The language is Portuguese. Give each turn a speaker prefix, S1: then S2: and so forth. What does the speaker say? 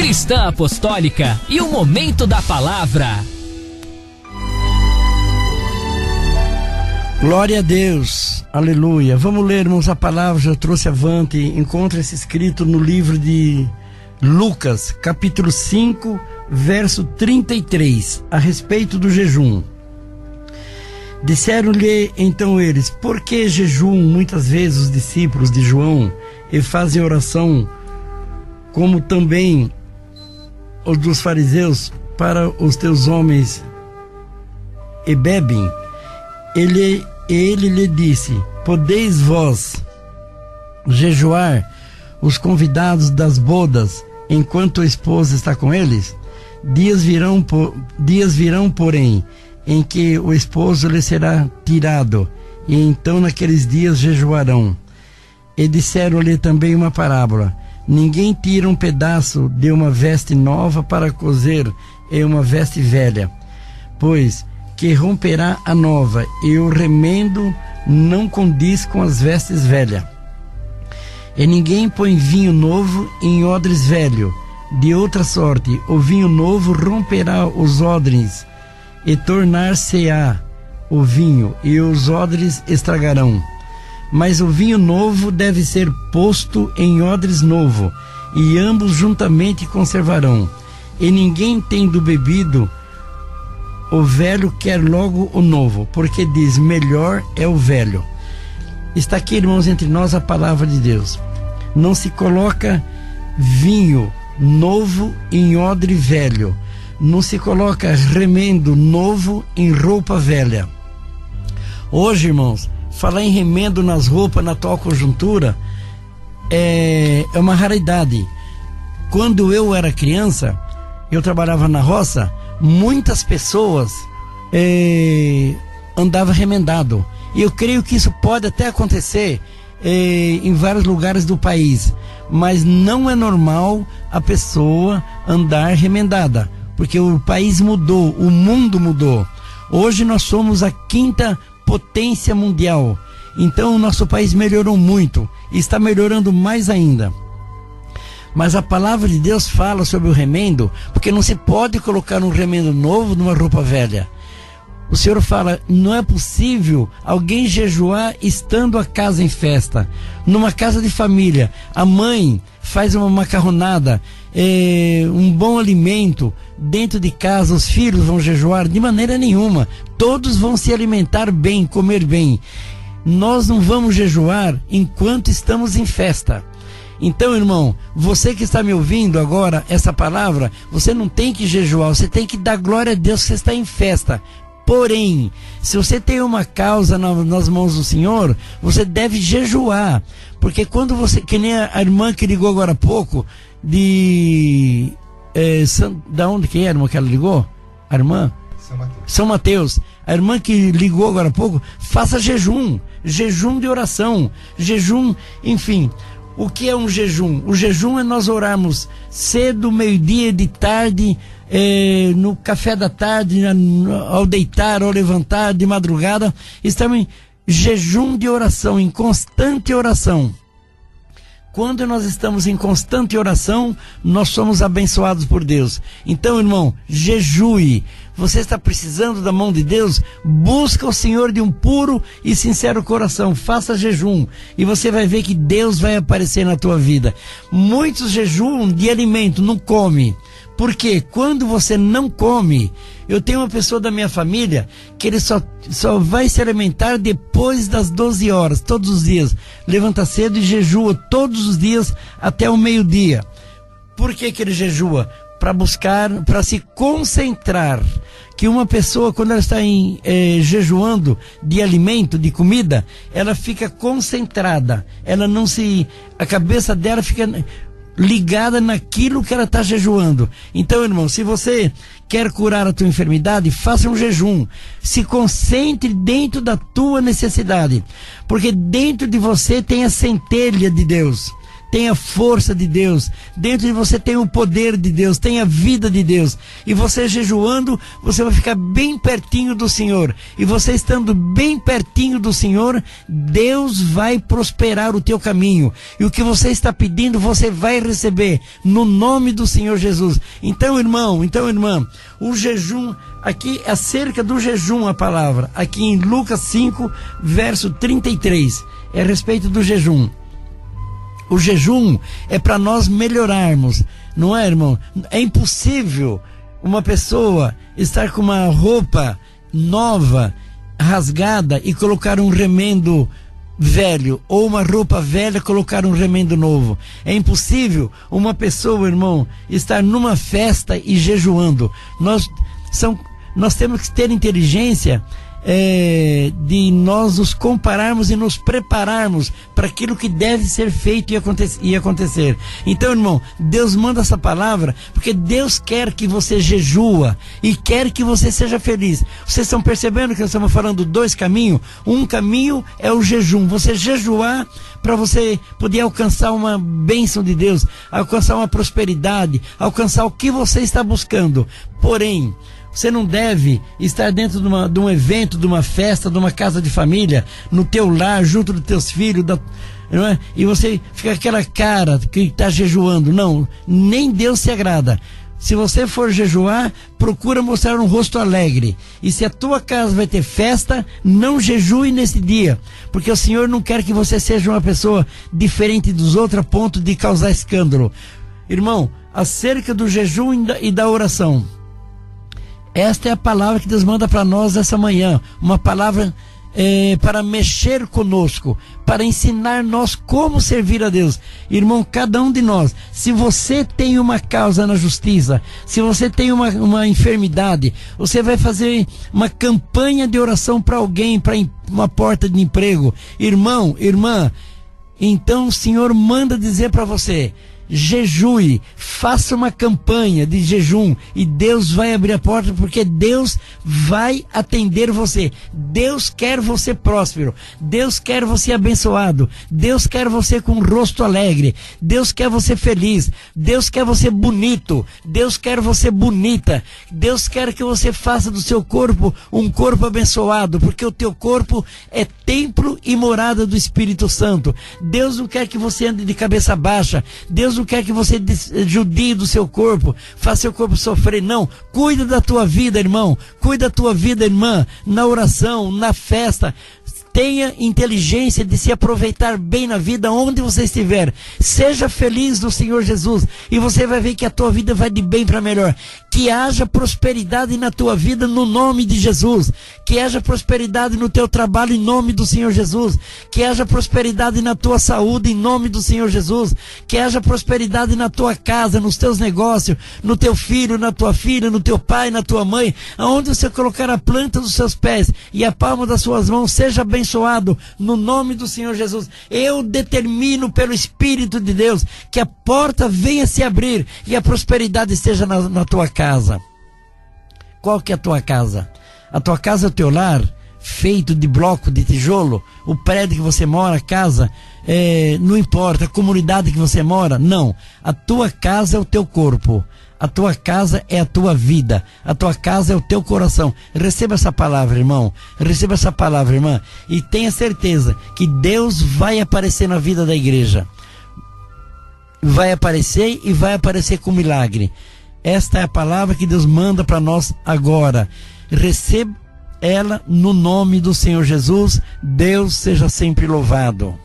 S1: Cristã Apostólica e o Momento da Palavra.
S2: Glória a Deus, aleluia. Vamos ler, irmãos, a palavra, já trouxe avante, encontra-se escrito no livro de Lucas, capítulo 5, verso 33, a respeito do jejum. Disseram-lhe então eles: por que jejuam muitas vezes os discípulos de João e fazem oração, como também os dos fariseus, para os teus homens, e bebem? Ele lhe disse: podeis vós jejuar os convidados das bodas enquanto a esposa está com eles? Dias virão, porém, em que o esposo lhe será tirado, e então naqueles dias jejuarão. E disseram-lhe também uma parábola: ninguém tira um pedaço de uma veste nova para coser em uma veste velha, pois que romperá a nova, e o remendo não condiz com as vestes velhas. E ninguém põe vinho novo em odres velho, de outra sorte o vinho novo romperá os odres, e tornar-se-á o vinho, e os odres estragarão. Mas o vinho novo deve ser posto em odres novo, e ambos juntamente conservarão. E ninguém tendo bebido o velho quer logo o novo, porque diz: melhor é o velho. Está aqui, irmãos, entre nós a palavra de Deus. Não se coloca vinho novo em odre velho, não se coloca remendo novo em roupa velha. Hoje, irmãos, falar em remendo nas roupas na atual conjuntura é uma raridade. Quando eu era criança, eu trabalhava na roça, muitas pessoas andavam remendado. E eu creio que isso pode até acontecer em vários lugares do país, mas não é normal a pessoa andar remendada, porque o país mudou, o mundo mudou. Hoje nós somos a 5ª potência mundial, então o nosso país melhorou muito e está melhorando mais ainda. Mas a palavra de Deus fala sobre o remendo, porque não se pode colocar um remendo novo numa roupa velha. O Senhor fala: não é possível alguém jejuar estando a casa em festa. Numa casa de família, a mãe faz uma macarronada, um bom alimento. Dentro de casa, os filhos vão jejuar? De maneira nenhuma. Todos vão se alimentar bem, comer bem. Nós não vamos jejuar enquanto estamos em festa. Então, irmão, você que está me ouvindo agora, essa palavra, você não tem que jejuar, você tem que dar glória a Deus que você está em festa. Porém, se você tem uma causa nas mãos do Senhor, você deve jejuar. Porque quando você, que nem a irmã que ligou agora há pouco, da onde que é a irmã que ela ligou? A irmã? São Mateus. A irmã que ligou agora há pouco, faça jejum de oração, jejum, enfim. O que é um jejum? O jejum é nós orarmos cedo, meio-dia, de tarde, no café da tarde, ao deitar, ao levantar, de madrugada. Estamos em jejum de oração, em constante oração. Quando nós estamos em constante oração, nós somos abençoados por Deus. Então, irmão, jejue. Você está precisando da mão de Deus? Busca o Senhor de um puro e sincero coração. Faça jejum e você vai ver que Deus vai aparecer na tua vida. Muitos jejuam de alimento, não come. Porque quando você não come, eu tenho uma pessoa da minha família que ele só vai se alimentar depois das 12 horas, todos os dias. Levanta cedo e jejua todos os dias até o meio-dia. Por que ele jejua? Para buscar, para se concentrar. Que uma pessoa, quando ela está jejuando de alimento, de comida, ela fica concentrada. A cabeça dela fica ligada naquilo que ela está jejuando. Então, irmão, se você quer curar a tua enfermidade, faça um jejum. Se concentre dentro da tua necessidade, porque dentro de você tem a centelha de Deus. tem a força de Deus, dentro de você tem o poder de Deus, tem a vida de Deus, e você jejuando, você vai ficar bem pertinho do Senhor, e você estando bem pertinho do Senhor, Deus vai prosperar o teu caminho, e o que você está pedindo, você vai receber, no nome do Senhor Jesus. Então, irmão, irmã, o jejum, aqui é acerca do jejum a palavra, aqui em Lucas 5, verso 33, é a respeito do jejum. O jejum é para nós melhorarmos, não é, irmão? É impossível uma pessoa estar com uma roupa nova, rasgada, e colocar um remendo velho, ou uma roupa velha colocar um remendo novo. É impossível uma pessoa, irmão, estar numa festa e jejuando. Nós temos que ter inteligência de nós nos compararmos e nos prepararmos para aquilo que deve ser feito e acontecer. Então, irmão, Deus manda essa palavra porque Deus quer que você jejua e quer que você seja feliz. Vocês estão percebendo que nós estamos falando dois caminhos? Um caminho é o jejum, você jejuar para você poder alcançar uma bênção de Deus, alcançar uma prosperidade, alcançar o que você está buscando. Porém, você não deve estar dentro de um evento, de uma festa, de uma casa de família, no teu lar, junto dos teus filhos, não é? E você fica aquela cara que está jejuando. Não, nem Deus se agrada. Se você for jejuar, procura mostrar um rosto alegre. E se a tua casa vai ter festa, não jejue nesse dia, porque o Senhor não quer que você seja uma pessoa diferente dos outros a ponto de causar escândalo. Irmão, acerca do jejum e da oração, esta é a palavra que Deus manda para nós essa manhã, uma palavra para mexer conosco, para ensinar nós como servir a Deus. Irmão, cada um de nós, se você tem uma causa na justiça, se você tem uma enfermidade, você vai fazer uma campanha de oração para alguém, para uma porta de emprego, irmão, irmã, então o Senhor manda dizer para você: jejue, faça uma campanha de jejum e Deus vai abrir a porta, porque Deus vai atender você. Deus quer você próspero, Deus quer você abençoado, Deus quer você com um rosto alegre, Deus quer você feliz, Deus quer você bonito, Deus quer você bonita, Deus quer que você faça do seu corpo um corpo abençoado, porque o teu corpo é templo e morada do Espírito Santo. Deus não quer que você ande de cabeça baixa, Deus não quer que você judie do seu corpo, faça seu corpo sofrer. Não, cuida da tua vida, irmão, cuida da tua vida, irmã, na oração, na festa. Tenha inteligência de se aproveitar bem na vida onde você estiver. Seja feliz no Senhor Jesus e você vai ver que a tua vida vai de bem para melhor. Que haja prosperidade na tua vida no nome de Jesus. Que haja prosperidade no teu trabalho em nome do Senhor Jesus. Que haja prosperidade na tua saúde em nome do Senhor Jesus. Que haja prosperidade na tua casa, nos teus negócios, no teu filho, na tua filha, no teu pai, na tua mãe. Aonde você colocar a planta dos seus pés e a palma das suas mãos, seja abençoado no nome do Senhor Jesus. Eu determino pelo Espírito de Deus que a porta venha se abrir e a prosperidade esteja na tua casa. Qual que é a tua casa? A tua casa é o teu lar, feito de bloco de tijolo? O prédio que você mora, a casa, não importa, a comunidade que você mora? Não, a tua casa é o teu corpo. A tua casa é a tua vida. A tua casa é o teu coração. Receba essa palavra, irmão. Receba essa palavra, irmã. E tenha certeza que Deus vai aparecer na vida da igreja. Vai aparecer e vai aparecer com milagre. Esta é a palavra que Deus manda para nós agora. Receba ela no nome do Senhor Jesus. Deus seja sempre louvado.